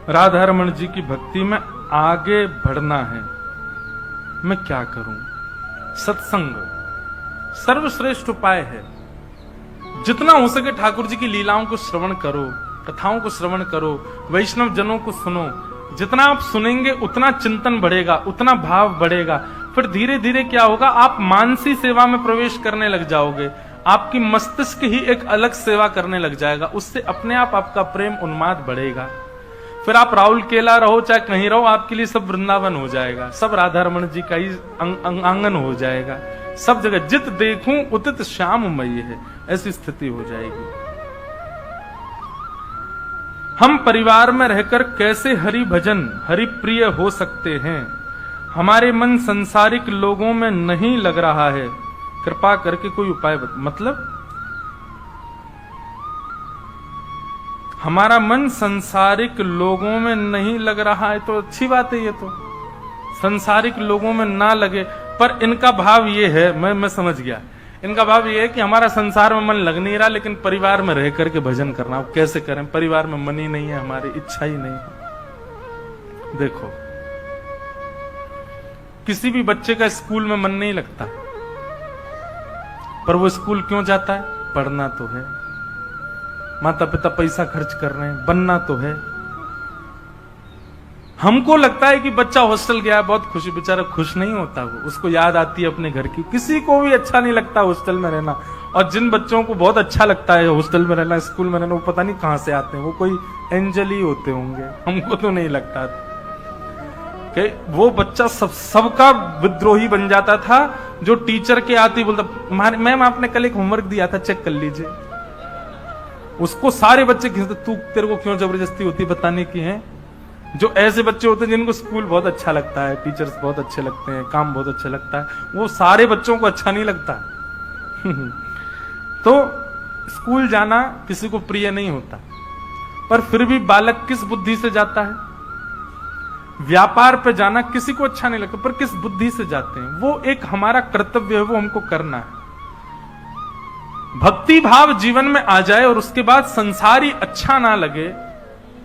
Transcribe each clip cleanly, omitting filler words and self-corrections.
राधा रमण जी की भक्ति में आगे बढ़ना है, मैं क्या करूं? सत्संग सर्वश्रेष्ठ उपाय है। जितना हो सके ठाकुर जी की लीलाओं को श्रवण करो, कथाओं को श्रवण करो, वैष्णव जनों को सुनो। जितना आप सुनेंगे उतना चिंतन बढ़ेगा, उतना भाव बढ़ेगा। फिर धीरे धीरे क्या होगा, आप मानसी सेवा में प्रवेश करने लग जाओगे। आपकी मस्तिष्क ही एक अलग सेवा करने लग जाएगा। उससे अपने आप आपका प्रेम उन्माद बढ़ेगा। फिर आप राहुल केला रहो चाहे कहीं रहो, आपके लिए सब वृंदावन हो जाएगा, सब राधा रमण जी का ही आंगन हो जाएगा। सब जगह जित देखूं उतित श्याममयी है, ऐसी स्थिति हो जाएगी। हम परिवार में रहकर कैसे हरि भजन हरि प्रिय हो सकते हैं? हमारे मन संसारिक लोगों में नहीं लग रहा है, कृपा करके कोई उपाय मतलब हमारा मन संसारिक लोगों में नहीं लग रहा है तो अच्छी बात है। ये तो संसारिक लोगों में ना लगे, पर इनका भाव ये है, मैं समझ गया, इनका भाव ये है कि हमारा संसार में मन लग नहीं रहा, लेकिन परिवार में रह करके भजन करना। अब कैसे करें? परिवार में मन ही नहीं है, हमारी इच्छा ही नहीं है। देखो, किसी भी बच्चे का स्कूल में मन नहीं लगता, पर वो स्कूल क्यों जाता है? पढ़ना तो है। माता पिता पैसा खर्च कर रहे हैं, बनना तो है। हमको लगता है कि बच्चा हॉस्टल गया, बहुत खुशी, बेचारा खुश नहीं होता, वो उसको याद आती है अपने घर की। किसी को भी अच्छा नहीं लगता हॉस्टल में रहना, और जिन बच्चों को बहुत अच्छा लगता है हॉस्टल में रहना, स्कूल में रहना, वो पता नहीं कहां से आते हैं, वो कोई एंजल ही होते होंगे। हमको तो नहीं लगता कि वो बच्चा सबका विद्रोही बन जाता था, जो टीचर के आते ही बोलता, मैम आपने कल एक होमवर्क दिया था, चेक कर लीजिए। उसको सारे बच्चे खींचते, तू तेरे को क्यों जबरदस्ती होती बताने की है? जो ऐसे बच्चे होते हैं जिनको स्कूल बहुत अच्छा लगता है, टीचर्स बहुत अच्छे लगते हैं, काम बहुत अच्छा लगता है, वो सारे बच्चों को अच्छा नहीं लगता। तो स्कूल जाना किसी को प्रिय नहीं होता, पर फिर भी बालक किस बुद्धि से जाता है? व्यापार पे जाना किसी को अच्छा नहीं लगता, पर किस बुद्धि से जाते हैं? वो एक हमारा कर्तव्य है, वो हमको करना है। भक्ति भाव जीवन में आ जाए और उसके बाद संसारी अच्छा ना लगे,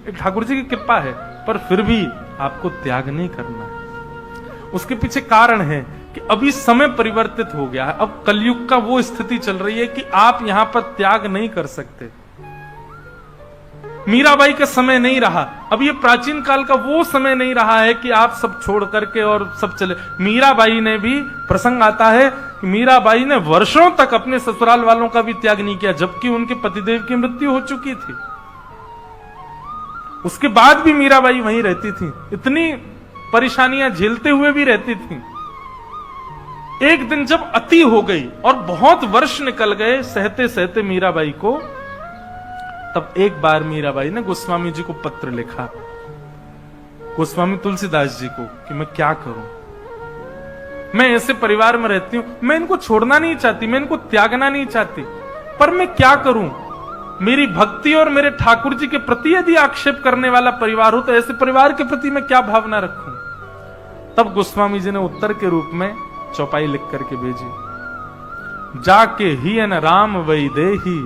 एक ठाकुर जी की कृपा है, पर फिर भी आपको त्याग नहीं करना है। उसके पीछे कारण है कि अभी समय परिवर्तित हो गया है। अब कलयुग का वो स्थिति चल रही है कि आप यहां पर त्याग नहीं कर सकते। मीराबाई का समय नहीं रहा, अब ये प्राचीन काल का वो समय नहीं रहा है कि आप सब छोड़ करके और सब चले। मीराबाई ने भी, प्रसंग आता है कि मीराबाई ने वर्षों तक अपने ससुराल वालों का भी त्याग नहीं किया, जबकि उनके पतिदेव की मृत्यु हो चुकी थी। उसके बाद भी मीराबाई वहीं रहती थी, इतनी परेशानियां झेलते हुए भी रहती थी। एक दिन जब अति हो गई और बहुत वर्ष निकल गए सहते सहते मीराबाई को, तब एक बार मीराबाई ने गोस्वामी जी को पत्र लिखा, गोस्वामी तुलसीदास जी को, कि मैं क्या करूं, मैं ऐसे परिवार में रहती हूं, मैं इनको छोड़ना नहीं चाहती, मैं इनको त्यागना नहीं चाहती, पर मैं क्या करूं? मेरी भक्ति और मेरे ठाकुर जी के प्रति यदि आक्षेप करने वाला परिवार हो, तो ऐसे परिवार के प्रति मैं क्या भावना रखूं? तब गोस्वामी जी ने उत्तर के रूप में चौपाई लिख करके भेजी, जाके ही न राम वही देही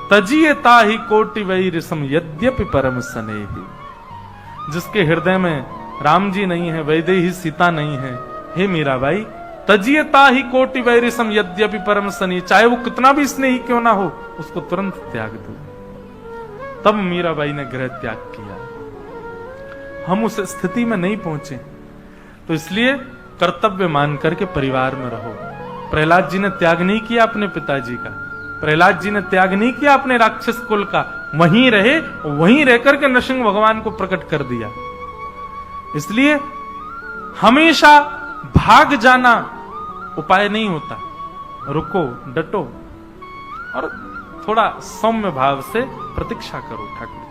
तजिए ताही कोटि वही रिसम यद्यपि परम स्नेही। जिसके हृदय में राम जी नहीं है, वैदेही सीता नहीं है, हे मीराबाई, तजिए ताही कोटि वही रिसम यद्यपि परम स्नेही, चाहे वो कितना भी स्नेही क्यों ना हो, उसको तुरंत त्याग दो। तब मीराबाई ने गृह त्याग किया। हम उस स्थिति में नहीं पहुंचे, तो इसलिए कर्तव्य मान करके परिवार में रहो। प्रहलाद जी ने त्याग नहीं किया अपने पिताजी का, प्रहलाद जी ने त्याग नहीं किया अपने राक्षस कुल का, वहीं रहे, वहीं रहकर के नृसिंह भगवान को प्रकट कर दिया। इसलिए हमेशा भाग जाना उपाय नहीं होता, रुको, डटो और थोड़ा सौम्य भाव से प्रतीक्षा करो ठाकुर।